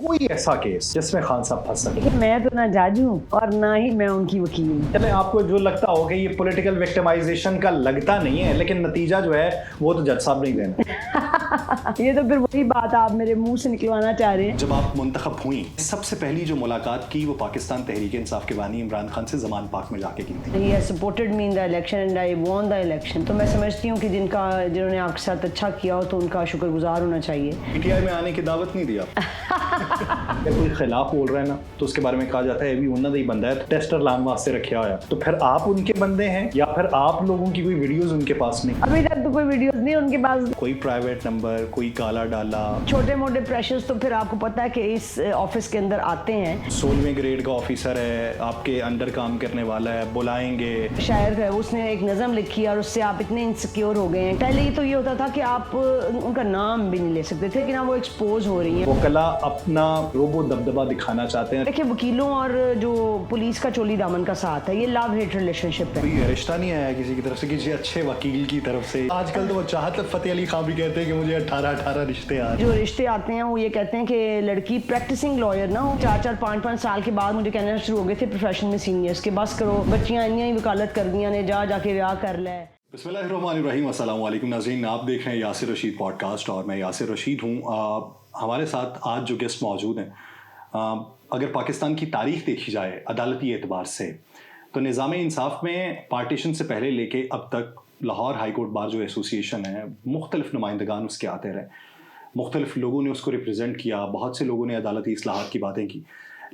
कोई ऐसा केस जिसमें खान साहब फंस सके? मैं तो ना जज हूँ और ना ही मैं उनकी वकील हूँ। चले आपको जो लगता हो कि ये पॉलिटिकल विक्टिमाइजेशन का लगता नहीं है, लेकिन नतीजा जो है वो तो जज साहब नहीं देना। ये तो फिर वही बात आप मेरे मुंह से निकलवाना चाह रहे हैं। जब आप मुंतखब हुई, सबसे पहली जो मुलाकात की वो पाकिस्तान तहरीक इंसाफ के बानी इमरान खान से ज़मान पाक में जाके की थी। He has supported me in the election and I won the election। तो मैं समझती हूँ कि जिन्होंने आपके साथ अच्छा किया हो तो उनका शुक्रगुजार होना चाहिए। पीटीआई में आने की दावत नहीं दी आप। अगर कोई खिलाफ बोल रहा है ना तो उसके बारे में कहा जाता है अभी उन्होंने ही बंदा है टेस्टर लान वास्ते रखा हुआ है। तो फिर आप उनके बंदे हैं या फिर आप लोगों की कोई वीडियोस उनके पास नहीं? अभी तक तो कोई वीडियोस नहीं उनके पास। कोई प्राइवेट नंबर, कोई काला डाला, छोटे मोटे प्रेशर्स तो फिर आपको पता है कि इस ऑफिस के अंदर आते हैं। 16वें ग्रेड का ऑफिसर है, आपके अंडर काम करने वाला है, बुलाएंगे। शायर है, उसने एक नज़म लिखी और उससे आप इतने इनसिक्योर हो गए हैं। पहले तो ये होता था कि आप उनका नाम भी नहीं ले सकते थे कि ना वो एक्सपोज हो रही हैं। वो कला अपना रोबो दबदबा दिखाना चाहते हैं। देखिए वकीलों और जो पुलिस का चोली दामन का साथ है, ये लव हेट रिलेशनशिप है। कोई रिश्ता नहीं आया किसी की तरफ से, किसी अच्छे वकील की तरफ से। आजकल तो वो चाहत फतेह अली खान भी कहते हैं कि मुझे 18 रिश्ते आ। जो रिश्ते आते हैं वो ये कहते हैं कि लड़की प्रैक्टिसिंग लॉयर ना हो, 4 5 साल के बाद मुझे कहना शुरू हो गए थे प्रोफेशन में सीनियर्स के बस करो बच्चियां इन्नी ही वकालत कर दियां ने, जाके ब्याह कर ले। बिस्मिल्लाहिर्रहमानिर्रहीम, अस्सलाम वालेकुम नाज़रीन, आप देख रहे हैं यासिर रशीद पॉडकास्ट और मैं यासिर रशीद हूँ। हमारे साथ आज जो गेस्ट मौजूद हैं, अगर पाकिस्तान की तारीख देखी जाए अदालती एतबार से तो निज़ाम इंसाफ में पार्टीशन से पहले लेके अब तक लाहौर हाई कोर्ट बार जो एसोसिएशन है, मुख्तलिफ नुमाइंदगान उसके आते रहे, मुख्तलिफ लोगों ने उसको रिप्रेजेंट किया, बहुत से लोगों ने अदालती इस्लाहात की बातें की,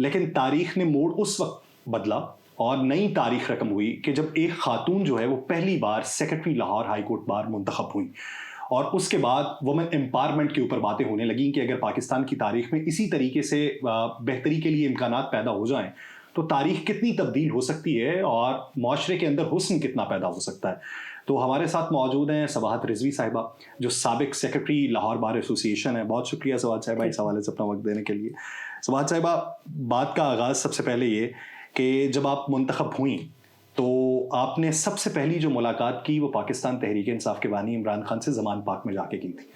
लेकिन तारीख ने मोड़ उस वक्त बदला और नई तारीख रकम हुई कि जब एक खातून जो है वो पहली बार सेक्रेटरी लाहौर हाई कोर्ट बार मुंतखब हुई और उसके बाद वुमेन एम्पावरमेंट के ऊपर बातें होने लगी कि अगर पाकिस्तान की तारीख में इसी तरीके से बेहतरी के लिए इम्कानात पैदा हो जाएं तो तारीख कितनी तब्दील हो सकती है और माशरे के अंदर हुस्न कितना पैदा हो सकता है। तो हमारे साथ मौजूद हैं सबाहत रिजवी साहिबा, जो साबिक सेक्रेटरी लाहौर बार एसोसिएशन है। बहुत शुक्रिया सबाहत साहिबा इस हवाले से अपना वक्त देने के लिए। सबाहत साहिबा, बात का आगाज़ सबसे पहले ये कि जब आप मुंतखब हुई तो आपने सबसे पहली जो मुलाकात की वो पाकिस्तान तहरीक इंसाफ के बानी इमरान खान से ज़मान पाक में जाके की थी।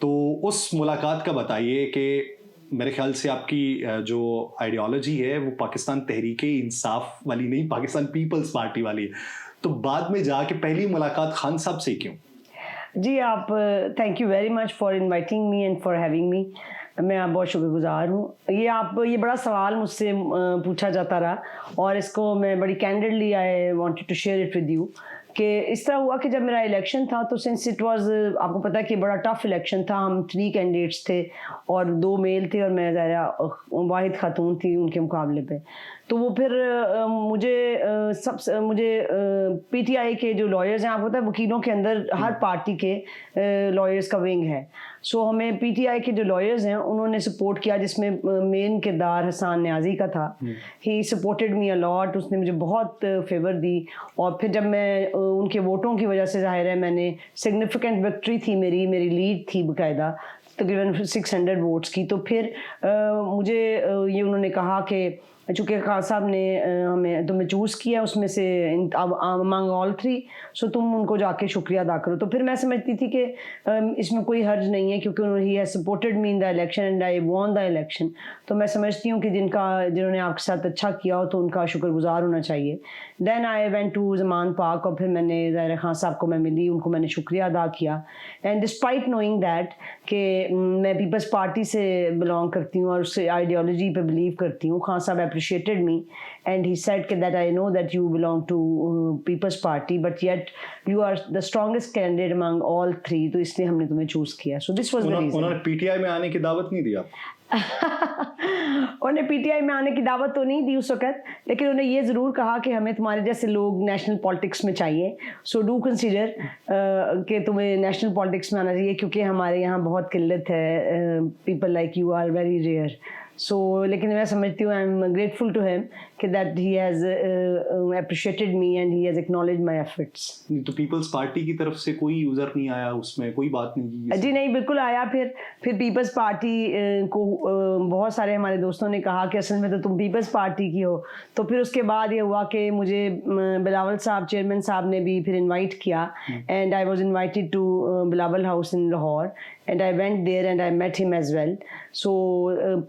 तो उस मुलाकात का बताइए कि मेरे ख्याल से आपकी जो आइडियोलॉजी है वो पाकिस्तान तहरीक इंसाफ वाली नहीं, पाकिस्तान पीपल्स पार्टी वाली है। तो बाद में जाके पहली मुलाकात खान साहब से क्यों? जी आप thank you very much for inviting me and for having me. मैं आप बहुत शुक्रगुजार हूँ। ये बड़ा सवाल मुझसे पूछा जाता रहा और इसको मैं बड़ी candidly I wanted to share it with you कि इस तरह हुआ कि जब मेरा इलेक्शन था तो सिंस इट वाज, आपको पता है कि बड़ा टफ इलेक्शन था, हम 3 कैंडिडेट्स थे और 2 मेल थे और मैं ज़ाहिर वाहिद खातून थी उनके मुकाबले पे। तो वो फिर मुझे पीटीआई के जो लॉयर्स हैं, आपको पता है वकीलों के अंदर हर पार्टी के लॉयर्स का विंग है। सो हमें पीटीआई के जो लॉयर्स हैं उन्होंने सपोर्ट किया, जिसमें मेन किरदार हसन न्याजी का था। He supported me a lot, उसने मुझे बहुत फेवर दी और फिर जब मैं उनके वोटों की वजह से ज़ाहिर है मैंने सिग्निफिकेंट विक्ट्री थी, मेरी लीड थी बाकायदा तकरीबन 600 वोट्स की। तो फिर मुझे ये उन्होंने कहा कि चूँकि खान साहब ने तुम्हें चूज़ किया उसमें से अमंग ऑल 3, सो तुम उनको जाके शुक्रिया अदा करो। तो फिर मैं समझती थी कि इसमें कोई हर्ज नहीं है क्योंकि उन्होंने he has supported me in the election and I won the election. तो मैं समझती हूँ कि जिन्होंने आपके साथ अच्छा किया हो तो उनका शुक्रगुजार होना चाहिए। देन आई वेंट टू ज़मान पाक और फिर मैंने ज़ाहिर खान साहब को मैं मिली, उनको मैंने शुक्रिया अदा किया। एंड डिस्पाइट नोइंग दैट कि मैं पीपल्स पार्टी से बिलोंग करती हूँ और उससे आइडियोलॉजी पे बिलीव करती हूँ, खान साहब appreciated me and he said that I know that you belong to People's Party but yet you are the strongest candidate among all 3, तो इसलिए हमने तुम्हें चूज किया। So this was the reason। उन्होंने पीटीआई में आने की दावत नहीं दी आपको? उन्हें पीटीआई में आने की दावत तो नहीं दी उस वक्त, लेकिन उन्हें ये ज़रूर कहा कि हमें तुम्हारे जैसे लोग नेशनल पॉलिटिक्स में चाहिए। सो डू कंसीडर कि तुम्हें नेशनल पॉलिटिक्स में आना चाहिए क्योंकि हमारे यहाँ बहुत किल्लत है, people like you are very rare. So लेकिन मैं समझती हूँ I am grateful to him कि that he has appreciated me and he has acknowledged my efforts. तो पीपल्स पार्टी की तरफ से कोई यूज़र नहीं आया, उसमें कोई बात नहीं की? जी नहीं, बिल्कुल आया। फिर पीपल्स पार्टी को बहुत सारे हमारे दोस्तों ने कहा कि असल में तो तुम पीपल्स पार्टी की हो। तो फिर उसके बाद ये हुआ कि मुझे बिलावल साहब चेयरमैन साहब ने भी फिर इनवाइट किया and I was invited to Bilawal house in Lahore and I went there and I met him as well. So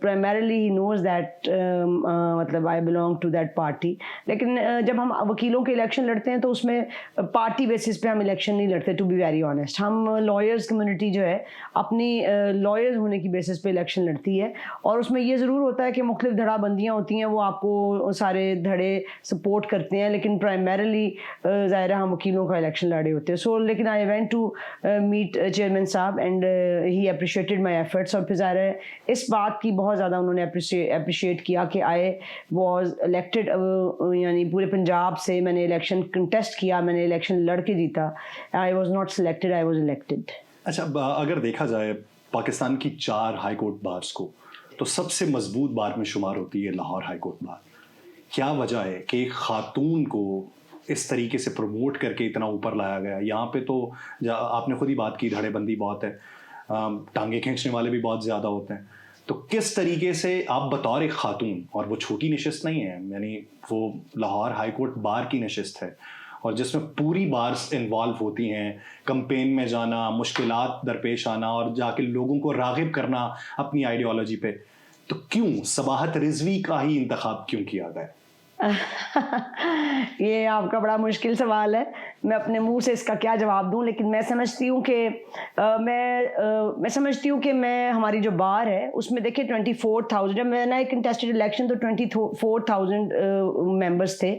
primarily he knows that मतलब I belong to that party. लेकिन जब हम वकीलों के इलेक्शन लड़ते हैं तो उसमें पार्टी बेसिस पे हम इलेक्शन नहीं लड़ते, टू बी वेरी ऑनेस्ट. हम लॉयर्स कम्युनिटी जो है अपनी लॉयर्स होने की बेसिस पे इलेक्शन लड़ती है, और उसमें ये ज़रूर होता है कि मुख्तलिफ धड़ाबंदियाँ होती हैं, वो आपको सारे धड़े सपोर्ट करते हैं, लेकिन प्राइमरली ज़ाहिर है हम वकीलों का इलेक्शन लड़े होते हैं. सो लेकिन I went to meet chairman साहब and he appreciated my efforts, और फिर ज़ाहिर है इस बात की बहुत ज़्यादा उन्होंने अप्रिशिएट किया कि आई वॉज इलेक्टेड, यानी पूरे पंजाब से मैंने इलेक्शन कंटेस्ट किया, मैंने इलेक्शन लड़ के जीता. I was not selected, I was elected. अच्छा, अगर देखा जाए पाकिस्तान की 4 हाई कोर्ट बार्स को, तो सबसे मजबूत बार में शुमार होती है लाहौर हाई कोर्ट बार. क्या वजह है कि एक खातून को इस तरीके से प्रमोट करके इतना ऊपर लाया गया? यहाँ पे तो आपने खुद ही बात की, धड़ेबंदी बहुत है, टांगे खींचने वाले भी बहुत ज़्यादा होते हैं. तो किस तरीके से आप बतौर एक खातून, और वो छोटी नशिस्त नहीं है, यानी वो लाहौर हाई कोर्ट बार की नशिस्त है और जिसमें पूरी बार्स इन्वॉल्व होती हैं, कैंपेन में जाना, मुश्किलात दरपेश आना और जाके लोगों को राग़िब करना अपनी आइडियोलॉजी पे, तो क्यों सबाहत रिजवी का ही इंतखाब क्यों किया गया? ये आपका बड़ा मुश्किल सवाल है, मैं अपने मुंह से इसका क्या जवाब दूं. लेकिन मैं समझती हूँ कि मैं समझती हूँ कि मैं हमारी जो बार है उसमें देखिए 24,000, जब मैंने कंटेस्टेड इलेक्शन तो 24,000 मेंबर्स थे,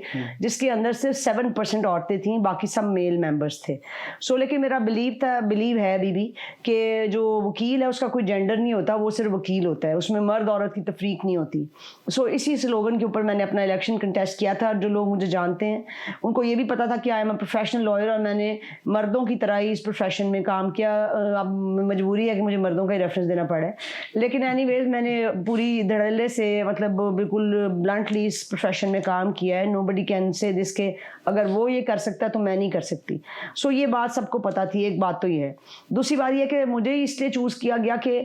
जिसके अंदर सिर्फ 7% औरतें थीं, बाकी सब मेल मेंबर्स थे. सो लेकिन मेरा बिलीव है अभी भी कि जो वकील है उसका कोई जेंडर नहीं होता, वो सिर्फ वकील होता है, उसमें मर्द औरत की तफरीक नहीं होती. सो इसी स्लोगन के ऊपर मैंने अपना इलेक्शन टेस्ट किया था. जो लोग मुझे जानते हैं उनको ये भी पता था कि I am a professional lawyer, और मैंने मर्दों की तरह ही इस प्रोफेशन में काम किया. अब मजबूरी है कि मुझे मर्दों का ही रेफरेंस देना पड़े, लेकिन एनीवेज मैंने पूरी धड़ल्ले से, मतलब बिल्कुल ब्लंटली इस प्रोफेशन में काम किया है. नोबडी कैन से दिस के अगर वो ये कर सकता तो मैं नहीं कर सकती. सो ये बात सबको पता थी. एक बात तो ये है. दूसरी बात ये कि मुझे इसलिए चूज़ किया गया कि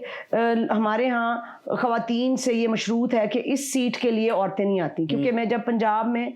हमारे यहाँ ख़वातीन से ये मशरूत है कि इस सीट के लिए औरतें नहीं आती, क्योंकि मैं जब पंजाब में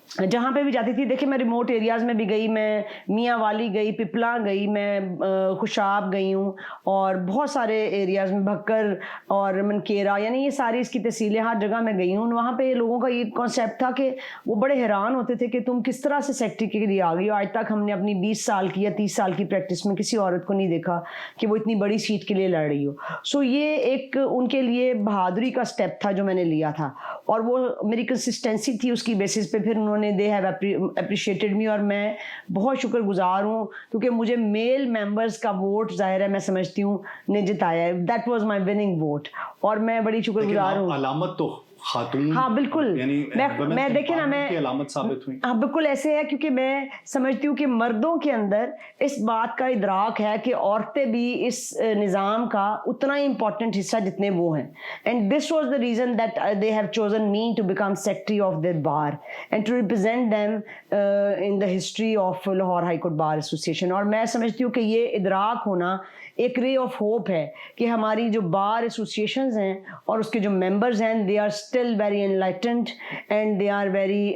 जहाँ पे भी जाती थी, देखिए मैं रिमोट एरियाज़ में भी गई, मैं मियाँ वाली गई, पिपला गई, मैं खुशाब गई हूँ, और बहुत सारे एरियाज़ में भक्कर और मनकेरा, यानी ये सारी इसकी तहसीलें हर जगह मैं गई हूँ. वहाँ पे लोगों का ये कॉन्सेप्ट था कि वो बड़े हैरान होते थे कि तुम किस तरह से सेक्रेटरी के लिए आ गई हो. आज तक हमने अपनी 20 साल की या 30 साल की प्रैक्टिस में किसी औरत को नहीं देखा कि वो इतनी बड़ी सीट के लिए लड़ रही हो. सो ये एक उनके लिए बहादुरी का स्टेप था जो मैंने लिया था, और वो मेरी कंसिस्टेंसी थी, उसकी बेसिस पे फिर उन्होंने दे हैव अप्रिशिएटेड मी. और मैं बहुत शुक्रगुजार हूँ क्योंकि मुझे मेल मेंबर्स का वोट, जाहिर है मैं समझती हूँ, ने जिताया है. That was my winning vote, और मैं बड़ी शुक्रगुजार हूँ. अलामत तो खातून, हाँ बिल्कुल, मैं देखिए ना, मैं अलामत साबित हुई. हाँ बिल्कुल ऐसे है, क्योंकि मैं समझती हूँ कि मर्दों के अंदर इस बात का इदराक है कि औरतें भी इस निज़ाम का उतना ही इम्पोर्टेंट हिस्सा जितने वो हैं. And this was the reason that they have chosen me to become secretary of their bar and to represent them in the history of Lahore high court bar association. और मैं समझती हूँ कि ये इदराक होना एक रे ऑफ होप है कि हमारी जो बार एसोसिएशंस हैं और उसके जो मेंबर्स हैं, they are still very enlightened and they are very,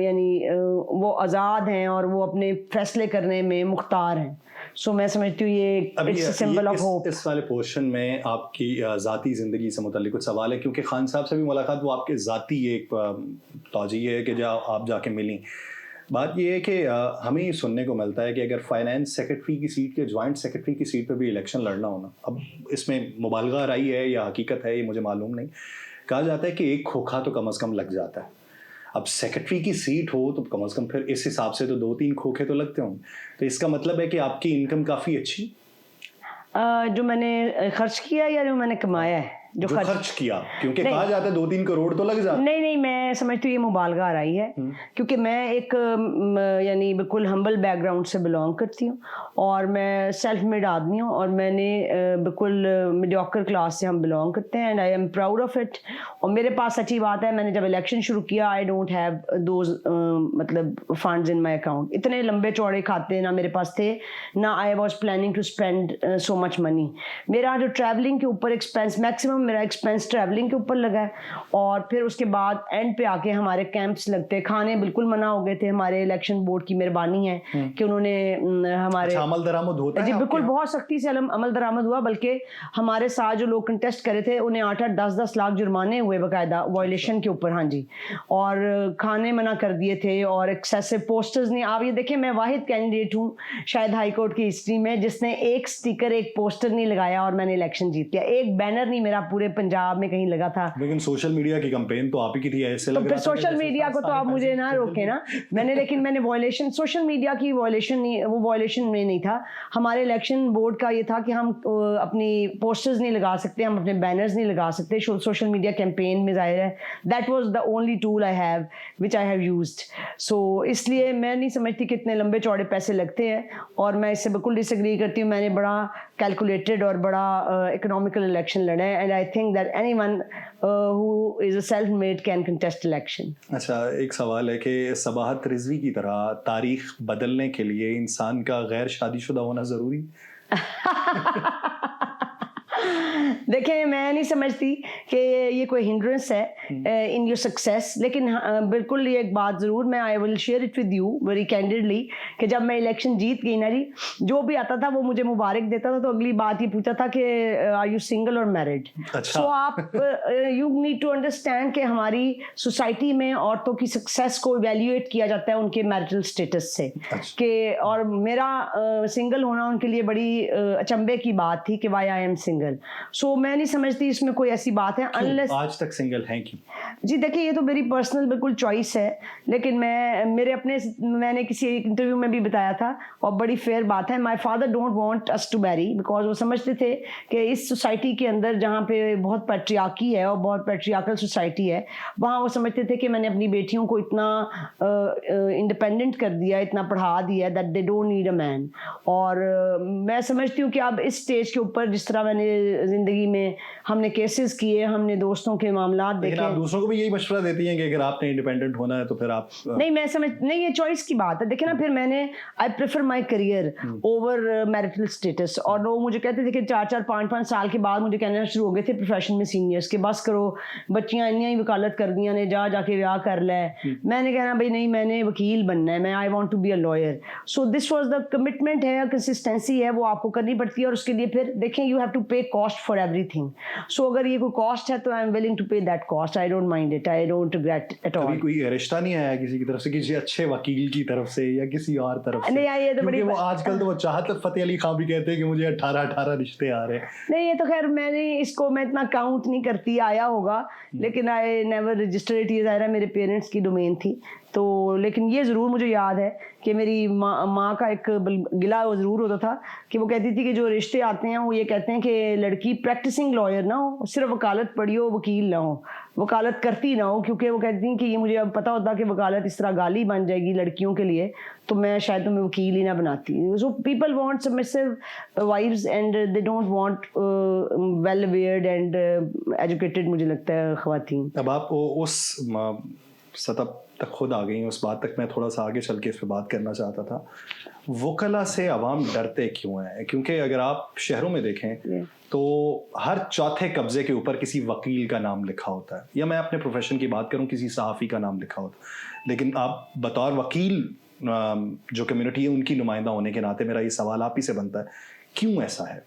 यानी वो आज़ाद हैं और वो अपने फैसले करने में मुख्तार हैं. सो मैं समझती हूँ ये एक सिंबल ऑफ होप. इस वाले पोर्शन में आपकी ज़ाती ज़िंदगी से मुताल्लिक कुछ सवाल है, क्योंकि खान साहब से भी मुलाकात, वो आपके ज़ाती एक तौजीह है कि जब आप जाके मिली. बात ये है कि हमें ये सुनने को मिलता है कि अगर फाइनेंस सेक्रेटरी की सीट के जॉइंट सेक्रेटरी की सीट पे भी इलेक्शन लड़ना होना, अब इसमें मुबालगा राई है या हकीकत है ये मुझे मालूम नहीं, कहा जाता है कि एक खोखा तो कम से कम लग जाता है. अब सेक्रेटरी की सीट हो तो कम से कम फिर इस हिसाब से तो 2-3 खोखे तो लगते होंगे. तो इसका मतलब है कि आपकी इनकम काफ़ी अच्छी, जो मैंने खर्च किया या जो मैंने कमाया है, जो खर्च किया, क्योंकि कहा जाता है 2-3 करोड़ तो लग जाता है. नहीं, मैं समझती हूँ ये मुबालगा आ रही है, क्योंकि मैं एक यानी बिल्कुल हम्बल बैकग्राउंड से बिलोंग करती हूँ और मैं सेल्फ मेड आदमी हूँ, और मैंने बिल्कुल मीडियोकर क्लास से हम बिलोंग करते हैं and I am proud of it. और मेरे पास सच्ची बात है, मैंने जब इलेक्शन शुरू किया, आई डोंट हैव दोज मतलब फंड्स इन माई अकाउंट. इतने लंबे चौड़े खाते ना मेरे पास थे, ना I was planning to spend so much money. मेरा जो ट्रैवलिंग के ऊपर एक्सपेंस, मैक्सिमम मेरा एक्सपेंस ट्रैवलिंग के ऊपर लगा है, और फिर उसके बाद एंड पे आके हमारे कैंप्स लगते, खाने बिल्कुल मना हो गए थे। हमारे इलेक्शन बोर्ड की मेहरबानी है कि उन्होंने हमारे अमल दरामद होता है जी बिल्कुल बहुत सख्ती से अमल दरामद हुआ, बल्कि हमारे साथ जो लोग कंटेस्ट करे थे उन्हें 8-8 10-10 लाख जुर्माने हुए बाकायदा वायलेशन के ऊपर। हाँ जी, और खाने मना कर दिए थे और एक्सेसिव पोस्टर्स नहीं। आप ये देखें, मैं वाहिद कैंडिडेट हूँ शायद हाई कोर्ट की हिस्ट्री में जिसने एक स्टिकर, एक पोस्टर नहीं लगाया और मैंने इलेक्शन जीत लिया। एक बैनर नहीं मेरा पूरे पंजाब में कहीं लगा था। लेकिन सोशल मीडिया की कैंपेन तो आप ही की थी, ऐसे लग तो रहा फिर था सोशल मीडिया को तो आप मुझे ना रोके ना। मैंने वायलेशन, सोशल मीडिया की वायलेशन नहीं, वो वायलेशन में नहीं था। हमारे इलेक्शन बोर्ड का ये था कि हम अपनी पोस्टर्स नहीं लगा सकते, हम अपने बैनर्स नहीं लगा सकते सोशल मीडिया कैंपेन में। जाहिर है that was the only tool I have which I have used. So इसलिए मैं नहीं समझती कि इतने लंबे चौड़े पैसे लगते हैं, और मैं इससे बिल्कुल डिसएग्री करती हूँ। मैंने बड़ा कैलकुलेटेड और बड़ा इकोनॉमिकल इलेक्शन लड़ा है, and I think that anyone who is a self maid can contest election. अच्छा, एक सवाल है कि सबाहत रिजवी की तरह तारीख बदलने के लिए इंसान का गैर शादीशुदा होना ज़रूरी? देखें, मैं नहीं समझती कि ये कोई हिंड्रेंस है इन योर सक्सेस, लेकिन बिल्कुल ये एक बात ज़रूर मैं I will share it with you very candidly कि जब मैं इलेक्शन जीत गई ना जी, जो भी आता था वो मुझे मुबारक देता था, तो अगली बात ये पूछता था कि आर यू सिंगल और मैरिड। सो आप यू नीड टू अंडरस्टैंड कि हमारी सोसाइटी में औरतों की सक्सेस को इवेल्युएट किया जाता है उनके मैरिटल स्टेटस से। कि और मेरा सिंगल होना उनके लिए बड़ी अचंभे की बात थी कि वाई आई एम सिंगल। सो मैं नहीं समझती इसमें कोई ऐसी बात है अनलेस आज तक सिंगल हैं क्यों? जी देखिए, ये तो मेरी पर्सनल बिल्कुल चॉइस है, लेकिन मैंने किसी एक इंटरव्यू में भी बताया था और बड़ी फेयर बात है, my father don't want us to marry because वो समझते थे कि इस सोसाइटी के अंदर जहाँ पे बहुत पैट्रियार्की है और बहुत पैट्रियार्कल सोसाइटी है, वहाँ वो समझते थे कि मैंने अपनी बेटियों को इतना इंडिपेंडेंट कर दिया, इतना पढ़ा दिया that they don't need a man. और मैं समझती हूँ कि अब इस स्टेज के ऊपर जिस तरह मैंने जिंदगी में हमने केसेस किए, हमने दोस्तों के मामलात देखे। आप दूसरों को भी यही मशवरा देती हैं कि अगर आपने इंडिपेंडेंट होना है तो फिर आप नहीं, मैं समझ नहीं, ये चॉइस की बात है। देखिए ना, फिर मैंने I prefer my career over marital status, और लोग मुझे कहते थे कि 4-4 5-5 साल के बाद मुझे कहना शुरू हो गए थे प्रोफेशन में सीनियर्स के, बस करो बच्चियां इन्नी ही वकालत कर दियां ने, जाके ब्याह कर ले। मैंने कहना भाई नहीं, मैंने वकील बनना है, मैं I want to be a lawyer. So this was the commitment है, कंसिस्टेंसी है, वो आपको करनी पड़ती है। और उसके लिए फिर देखें, यू हैव टू पे कॉस्ट फॉर एवरीथिंग। सो अगर ये कोई कॉस्ट है तो आई एम विलिंग टू पे that cost, I don't mind it, I don't regret at all. कोई रिश्ता नहीं आया किसी की तरफ से, किसी अच्छे वकील की तरफ से या किसी और तरफ से? नहीं आई, ये तो बड़ी वो आजकल तो वो चाहत फतेह अली खान भी कहते हैं कि मुझे 18 रिश्ते आ रहे हैं। नहीं, ये तो खैर मैंने इसको मैं इतना काउंट नहीं करती, आया होगा, लेकिन आई नेवर रजिस्टर इट। ये ज़ाहिर है मेरे पेरेंट्स की डोमेन थी तो, लेकिन ये ज़रूर मुझे याद है कि मेरी माँ का एक गिला वो ज़रूर होता था कि वो कहती थी कि जो रिश्ते आते हैं वो ये कहते हैं कि लड़की प्रैक्टिसिंग लॉयर ना हो, सिर्फ वकालत पढ़ी हो, वकील ना हो, वकालत करती ना हो, क्योंकि वो कहती हैं कि ये मुझे अब पता होता कि वकालत इस तरह गाली बन जाएगी लड़कियों के लिए, तो मैं शायद तुम्हें वकील ही ना बनाती। So people want submissive wifes and they don't want well awared and educated, मुझे लगता है, ख्वातीन। अब आप उस सतह तक खुद आ गई, उस बात तक मैं थोड़ा सा आगे चल के इस पर बात करना चाहता था। वकला से अवाम डरते क्यों हैं? क्योंकि अगर आप शहरों में देखें तो हर चौथे कब्जे के ऊपर किसी वकील का नाम लिखा होता है, या मैं अपने प्रोफेशन की बात करूं किसी सहाफ़ी का नाम लिखा होता है। लेकिन आप बतौर वकील जो कम्युनिटी है उनकी नुमाइंदा होने के नाते मेरा ये सवाल आप ही से बनता है, क्यों ऐसा है?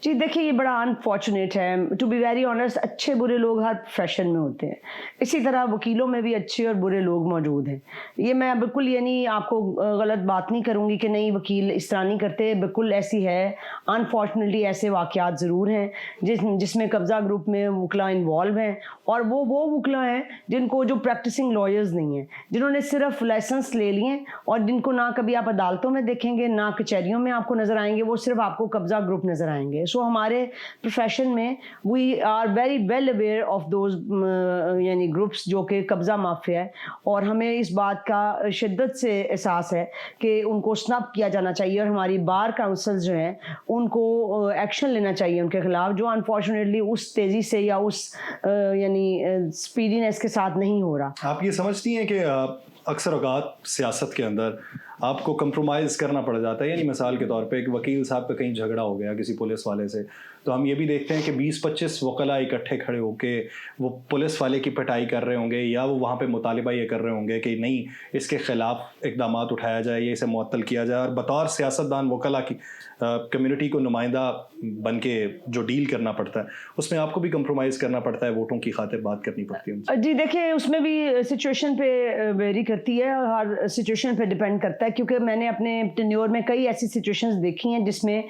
जी देखिए, ये बड़ा अनफॉर्चुनेट है, टू बी वेरी ऑनेस्ट। अच्छे बुरे लोग हर प्रोफेशन में होते हैं, इसी तरह वकीलों में भी अच्छे और बुरे लोग मौजूद हैं। ये मैं बिल्कुल ये नहीं आपको गलत बात नहीं करूँगी कि नहीं वकील इस तरह नहीं करते, बिल्कुल ऐसी है। अनफॉर्चुनेटली ऐसे वाक़यात ज़रूर हैं जिसमें कब्ज़ा ग्रुप में वकला इन्वॉल्व हैं, और वो वकला हैं जिनको जो प्रैक्टिसिंग लॉयर्स नहीं हैं, जिन्होंने सिर्फ लाइसेंस ले लिए और जिनको ना कभी आप अदालतों में देखेंगे ना कचहरियों में आपको नज़र आएंगे, वो सिर्फ आपको कब्ज़ा ग्रुप नज़र आएंगे। सो हमारे प्रोफेशन में we are very well aware of those यानी ग्रुप्स जो कि कब्ज़ा माफिया है, और हमें इस बात का शिद्दत से एहसास है कि उनको स्नब किया जाना चाहिए, और हमारी बार काउंसिल्स जो हैं उनको एक्शन लेना चाहिए उनके खिलाफ, जो अनफॉर्चुनेटली उस तेज़ी से या उस यानी स्पीडीनेस के साथ नहीं हो रहा। आप ये समझती हैं कि अक्सर औकात सियासत के अंदर आपको कंप्रोमाइज़ करना पड़ जाता है? यानी मिसाल के तौर पे एक वकील साहब का कहीं झगड़ा हो गया किसी पुलिस वाले से, تو ہم یہ بھی دیکھتے ہیں کہ 20-25 وکلاء اکٹھے کھڑے ہو کے وہ پولیس والے کی پٹائی کر رہے ہوں گے یا وہ وہاں پہ مطالبہ یہ کر رہے ہوں گے کہ نہیں اس کے خلاف اقدامات اٹھایا جائے یا اسے معطل کیا جائے، اور بطور سیاستدان وکلاء کی کمیونٹی کو نمائندہ بن کے جو ڈیل کرنا پڑتا ہے اس میں آپ کو بھی کمپرومائز کرنا پڑتا ہے، ووٹوں کی خاطر بات کرنی پڑتی ہے. جی دیکھیں اس میں بھی سچویشن پہ ویری کرتی ہے، ہر سچویشن پہ ڈپینڈ کرتا ہے، کیونکہ میں نے اپنے ٹینیور میں کئی ایسی سچویشنز دیکھی ہیں جس میں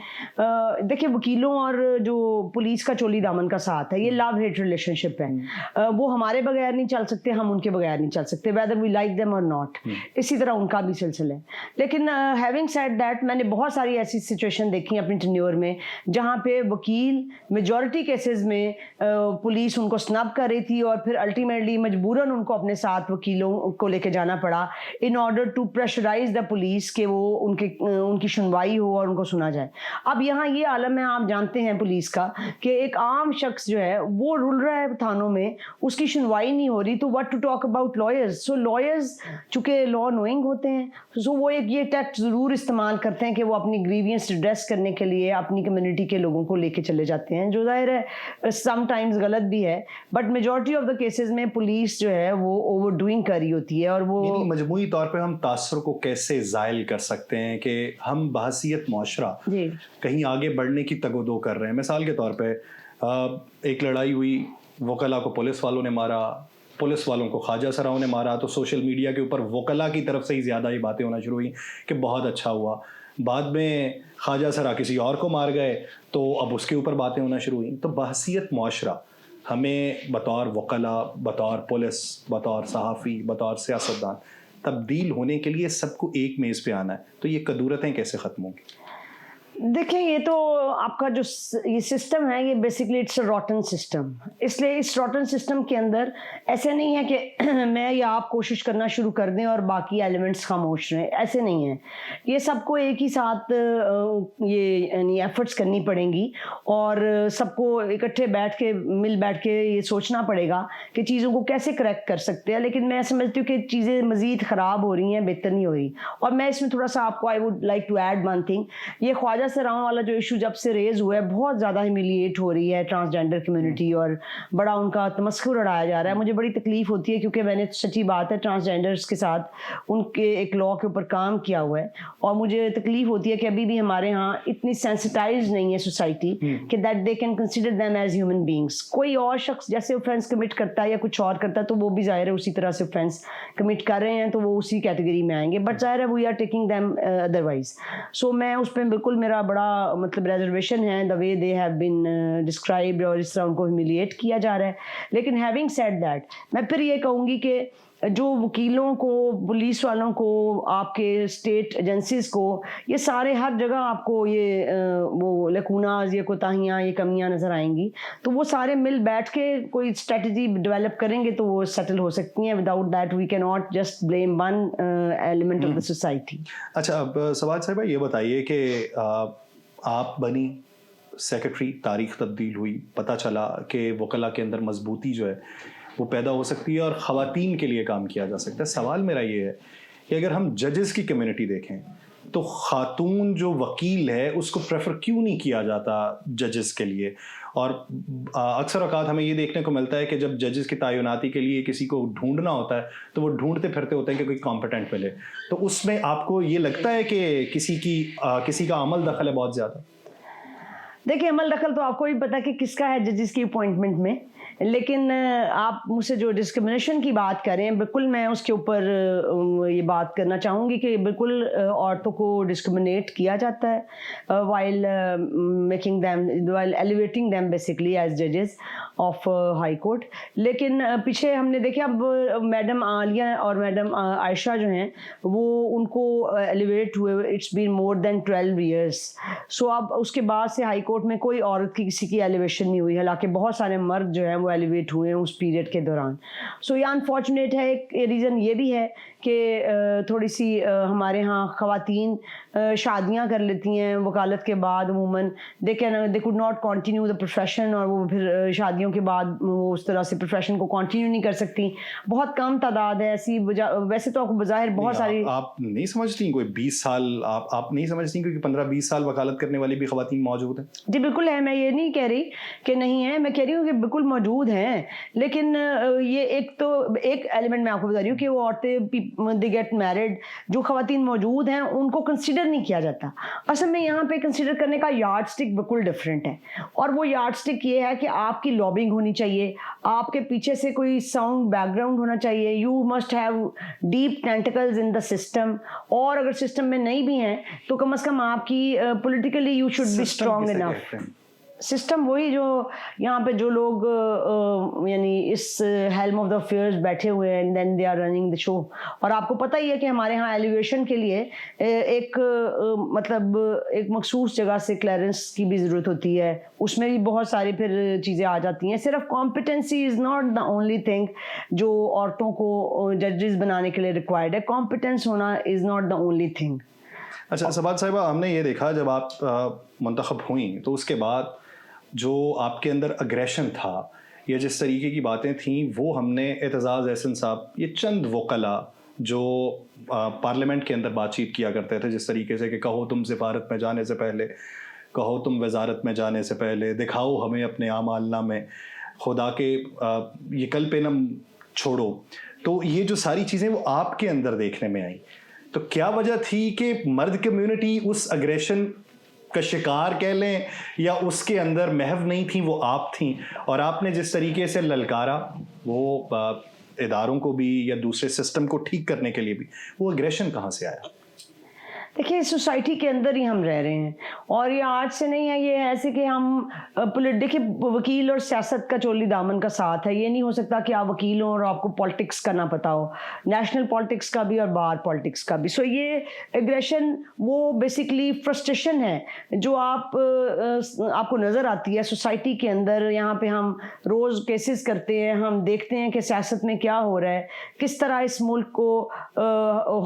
دیکھیں وکیلوں اور جو پولیس کا چولی دامن کا ساتھ ہے، یہ لو ہیٹ ریلیشن شپ ہے، وہ ہمارے بغیر نہیں چل سکتے، ہم ان کے بغیر نہیں چل سکتے whether we like them or not. اسی طرح ان کا بھی سلسلہ ہے. لیکن having said that میں نے بہت ساری ایسی سچویشن دیکھی ہیں اپنی ٹینیور میں جہاں پہ وکیل میجورٹی کیسز میں پولیس ان کو سنب کر رہی تھی اور پھر الٹیمیٹلی مجبوراً ان کو اپنے ساتھ وکیلوں کو لے کے جانا پڑا in order to pressurize the police کہ وہ ان کی سنوائی ہو اور ان کو سنا جائے. اب یہاں یہ عالم ہے، آپ جانتے ہیں پولیس کا، کہ ایک عام شخص جو ہے وہ رل رہا ہے تھانوں میں، اس کی سنوائی نہیں ہو رہی، تو what to talk about lawyers. So lawyers چونکہ لا نوئنگ ہوتے ہیں، سو وہ ایک یہ ٹیکٹ ضرور استعمال کرتے ہیں کہ وہ اپنی گریوینس ریڈریس کرنے کے لیے اپنی کمیونٹی کے لوگوں کو لے کے چلے جاتے ہیں، جو ظاہر ہے سم ٹائمز غلط بھی ہے، but majority of the cases میں پولیس جو ہے وہ اوور ڈوئنگ کر رہی ہوتی ہے. اور وہ مجموعی طور پہ ہم تاثر کو کیسے زائل کر سکتے ہیں کہ ہم بحیثیت معاشرہ کہیں آگے بڑھنے کی تگ و دو کر رہے ہیں. مثال کے طور پہ ایک لڑائی ہوئی، وکلاء کو پولیس والوں نے مارا، پولیس والوں کو خواجہ سراؤں نے مارا، تو سوشل میڈیا کے اوپر وکلاء کی طرف سے ہی زیادہ یہ باتیں ہونا شروع ہوئیں کہ بہت اچھا ہوا. بعد میں خواجہ سرا کسی اور کو مار گئے تو اب اس کے اوپر باتیں ہونا شروع ہوئیں. تو بحیثیت معاشرہ ہمیں بطور وکلاء، بطور پولیس، بطور صحافی، بطور سیاستدان تبدیل ہونے کے لیے سب کو ایک میز پہ آنا ہے. تو یہ کدورتیں کیسے ختم ہوں گی؟ دیکھیں یہ تو آپ کا جو یہ سسٹم ہے یہ بیسکلی اٹس اے روٹن سسٹم. اس لیے اس روٹن سسٹم کے اندر ایسے نہیں ہے کہ میں یا آپ کوشش کرنا شروع کر دیں اور باقی ایلیمنٹس خاموش رہیں، ایسے نہیں ہے. یہ سب کو ایک ہی ساتھ یہ یعنی ایفرٹس کرنی پڑیں گی اور سب کو اکٹھے مل بیٹھ کے یہ سوچنا پڑے گا کہ چیزوں کو کیسے کریکٹ کر سکتے ہیں. لیکن میں سمجھتی ہوں کہ چیزیں مزید خراب ہو رہی ہیں، بہتر نہیں ہو رہی. اور میں اس میں تھوڑا سا آپ کو I would like to add one thing. یہ خواجہ سراؤں والا جو ایشو جب سے ریز ہوا ہے بہت زیادہ ہیومیلیٹ ہو رہی ہے ٹرانسجینڈر کمیونٹی اور بڑا ان کا تمسخر اڑایا جا رہا ہے. مجھے بڑی تکلیف ہوتی ہے کیونکہ میں نے سچی بات ہے ٹرانسجینڈرز کے ساتھ ان کے ایک لا کے اوپر کام کیا ہوا ہے اور مجھے تکلیف ہوتی ہے کہ ابھی بھی ہمارے ہاں اتنی سینسٹائز نہیں ہے سوسائٹی کہ that they can consider them as human beings. کوئی اور شخص جیسے اوفینس کمٹ کرتا ہے یا کچھ اور کرتا ہے تو وہ بھی ظاہر ہے اسی طرح سے اوفینس کمٹ کر رہے ہیں تو وہ اسی کیٹیگری میں آئیں گے، بٹ ظاہر ہے we are taking them otherwise. So میں اس پہ بالکل میرا بڑا مطلب ریزرویشن ہے دا وے دے ہیو بین ڈسکرائبڈ اور اس طرح ان کو ہیومیلیٹ کیا جا رہا ہے. لیکن ہیونگ سیڈ دیٹ میں پھر یہ کہوں گی کہ جو وکیلوں کو، پولیس والوں کو، آپ کے اسٹیٹ ایجنسیز کو، یہ سارے ہر جگہ آپ کو یہ وہ لیکوناز، یہ کوتاہیاں، یہ کمیاں نظر آئیں گی. تو وہ سارے مل بیٹھ کے کوئی اسٹریٹجی ڈیولپ کریں گے تو وہ سیٹل ہو سکتی ہیں. وداؤٹ دیٹ وی کی not just blame one element of the society. اچھا اب سواد صاحبہ یہ بتائیے کہ آپ بنی سیکرٹری، تاریخ تبدیل ہوئی، پتہ چلا کہ وکلاء کے اندر مضبوطی جو ہے وہ پیدا ہو سکتی ہے اور خواتین کے لیے کام کیا جا سکتا ہے. سوال میرا یہ ہے کہ اگر ہم ججز کی کمیونٹی دیکھیں تو خاتون جو وکیل ہے اس کو پریفر کیوں نہیں کیا جاتا ججز کے لیے؟ اور اکثر اوقات ہمیں یہ دیکھنے کو ملتا ہے کہ جب ججز کی تعیناتی کے لیے کسی کو ڈھونڈنا ہوتا ہے تو وہ ڈھونڈتے پھرتے ہوتے ہیں کہ کوئی کمپیٹنٹ ملے. تو اس میں آپ کو یہ لگتا ہے کہ کسی کا عمل دخل ہے بہت زیادہ؟ دیکھیں عمل دخل تو آپ کو بھی پتا کہ کس کا ہے ججز کی اپوائنٹمنٹ میں، لیکن آپ مجھ سے جو ڈسکرمنیشن کی بات کریں، بالکل میں اس کے اوپر یہ بات کرنا چاہوں گی کہ بالکل عورتوں کو ڈسکرمنیٹ کیا جاتا ہے while making them, while elevating them basically as ججز آف ہائی کورٹ. لیکن پیچھے ہم نے دیکھا اب میڈم عالیہ اور میڈم عائشہ جو ہیں وہ ان کو ایلیویٹ ہوئے it's been more then 12 years. سو اب اس کے بعد سے ہائی کورٹ میں کوئی عورت کی کسی کی ایلیویشن نہیں ہوئی، حالانکہ بہت سارے مرد جو ہیں वो एलिवेट हुए हैं उस पीरियड के दौरान. सो ये अनफॉर्चुनेट है. एक रीज़न ये भी है कि थोड़ी सी हमारे यहाँ ख़वातीन शादियाँ कर लेती हैं वकालत के बाद अमूमन. They could not continue the profession, और वो फिर शादियों के बाद वो उस तरह से प्रोफेशन को कंटिन्यू नहीं कर सकती. बहुत कम तादाद है ऐसी. वैसे तो आपको बज़ाहिर बहुत सारी. आप नहीं समझती कोई 20 साल आप नहीं समझती क्योंकि 15-20 साल वकालत करने वाली भी ख़वातीन मौजूद हैं? जी बिल्कुल है. मैं ये नहीं कह रही कि नहीं है, मैं कह रही हूँ कि बिल्कुल मौजूद हैं. लेकिन ये एक एलिमेंट मैं आपको बता रही हूँ कि वो औरतें दे गेट मैरिड, जो ख़वातीन मौजूद हैं उनको कंसिडर नहीं किया जाता. असल में यहाँ पे कंसिडर करने का यार्ड स्टिक बिल्कुल डिफरेंट है. और वो यार्ड स्टिक ये है कि आपकी लॉबिंग होनी चाहिए, आपके पीछे से कोई साउंड बैकग्राउंड होना चाहिए. You must have deep tentacles in the system. और अगर सिस्टम में नहीं भी हैं तो कम से कम आपकी politically you should be strong enough. System वही जो यहाँ पे जो लोग यानी इस हेल्म ऑफ द अफेयर्स बैठे हुए हैं, and then they are running the show. और आपको पता ही है कि हमारे यहाँ एलिवेशन के लिए एक मतलब एक मखसूस जगह से क्लियरेंस की भी ज़रूरत होती है. उसमें भी बहुत सारी फिर चीज़ें आ जाती हैं. सिर्फ competency is not the only thing जो औरतों को जजेस बनाने के लिए रिक्वायर्ड है. कॉम्पिटेंस होना is not the only thing. अच्छा सबात साहिबा, हमने ये देखा जब आप मुंतखब हुई तो उसके बाद जो आपके अंदर अग्रेशन था या जिस तरीके की बातें थीं वो हमने एतजाज़ एहसन साहब, ये चंद वकला जो पार्लियामेंट के अंदर बातचीत किया करते थे जिस तरीके से कि कहो तुम सिफारत में जाने से पहले, कहो तुम वजारत में जाने से पहले, दिखाओ हमें अपने आमालना में, खुदा के ये कल पे नम छोड़ो. तो ये जो सारी चीज़ें वो आपके अंदर देखने में आई. तो क्या वजह थी कि मर्द कम्युनिटी उस अग्रेशन का शिकार कह लें या उसके अंदर महव नहीं थी, वो आप थीं, और आपने जिस तरीके से ललकारा वो इदारों को भी या दूसरे सिस्टम को ठीक करने के लिए भी, वो अग्रेशन कहाँ से आया? देखिए सोसाइटी के अंदर ही हम रह रहे हैं और ये आज से नहीं है. ये ऐसे कि हम देखिए वकील और सियासत का चोली दामन का साथ है. ये नहीं हो सकता कि आप वकील हो और आपको पॉलिटिक्स का ना पता हो, नेशनल पॉलिटिक्स का भी और बाहर पॉलिटिक्स का भी. सो ये एग्रेशन वो बेसिकली फ्रस्ट्रेशन है जो आपको नज़र आती है सोसाइटी के अंदर. यहाँ पे हम रोज़ केसेस करते हैं, हम देखते हैं कि सियासत में क्या हो रहा है, किस तरह इस मुल्क को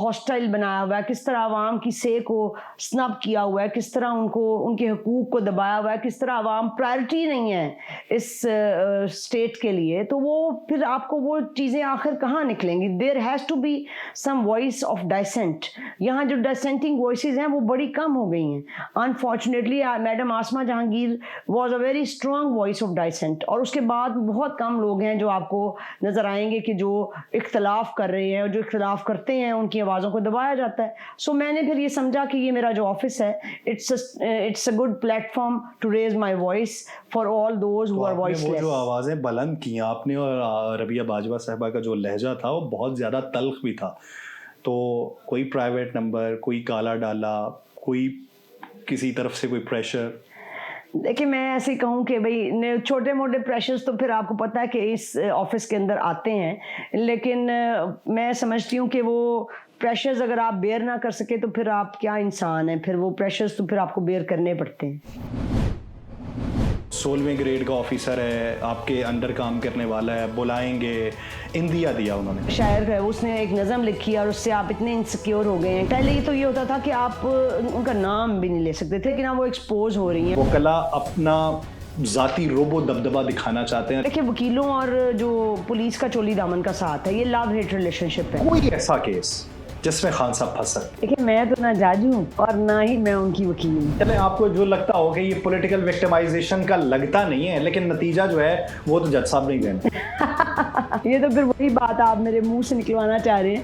हॉस्टाइल बनाया हुआ है, किस तरह आवाम की से को स्नब किया हुआ है, किस तरह उनके हुकूक को दबाया हुआ है, किस तरह आवाम प्रायोरिटी नहीं है इस स्टेट के लिए. तो वो फिर आपको वो चीज़ें आखिर कहाँ निकलेंगी? There has to be some voice of dissent. यहाँ जो डाइसेंटिंग वॉइसेस हैं वो बड़ी कम हो गई हैं. Unfortunately madam Asma Jahangir was a very strong voice of dissent. और उसके बाद बहुत कम लोग हैं जो आपको नज़र आएंगे कि जो इख्तलाफ कर रहे हैं और जो इख्तलाफ करते हैं उनकी आवाज़ों को दबाया जाता है. सो मैंने फिर ये समझा कि ये मेरा जो ऑफिस है it's a good platform to raise my voice for all those who are voiceless. वो जो आवाज़ें बुलंद की आपने, और रबिया बाजवा साहिबा का जो लहजा था वो बहुत ज़्यादा तल्ख भी था. तो कोई प्राइवेट नंबर, कोई काला डाला, कोई किसी तरफ से कोई प्रेशर? देखिए मैं ऐसे कहूँ कि भाई छोटे मोटे प्रेशर्स तो फिर आपको पता है कि इस ऑफिस के अंदर आते हैं, लेकिन मैं समझती हूँ कि वो प्रेशर्स अगर आप बेयर ना कर सके तो फिर आप क्या इंसान हैं. फिर वो प्रेशर्स तो फिर आपको बेयर करने पड़ते हैं. 16वें ग्रेड का ऑफिसर है, आपके अंडर काम करने वाला है, बुलाएंगे, इंदिया दिया उन्होंने. शायर है, उसने एक नज़म लिखी और उससे आप इतने इनसिक्योर हो गए हैं. पहले ये तो ये होता था कि आप उनका नाम भी नहीं ले सकते थे कि ना वो एक्सपोज हो रही हैं. वो कला अपना ज़ाती रोबो दबदबा दिखाना चाहते हैं. देखिए वकीलों और जो पुलिस का चोली दामन का साथ है, ये लव हेट रिलेशनशिप है. कोई ऐसा केस जिसमें खान साहब फंस सकते? देखिए मैं तो ना जज हूँ और ना ही मैं उनकी वकील हूँ. चले आपको जो लगता हो कि ये पॉलिटिकल विक्टिमाइजेशन का लगता नहीं है, लेकिन नतीजा जो है वो तो जज साहब नहीं देंगे. ये तो फिर वही बात आप मेरे मुंह से निकलवाना चाह रहे हैं.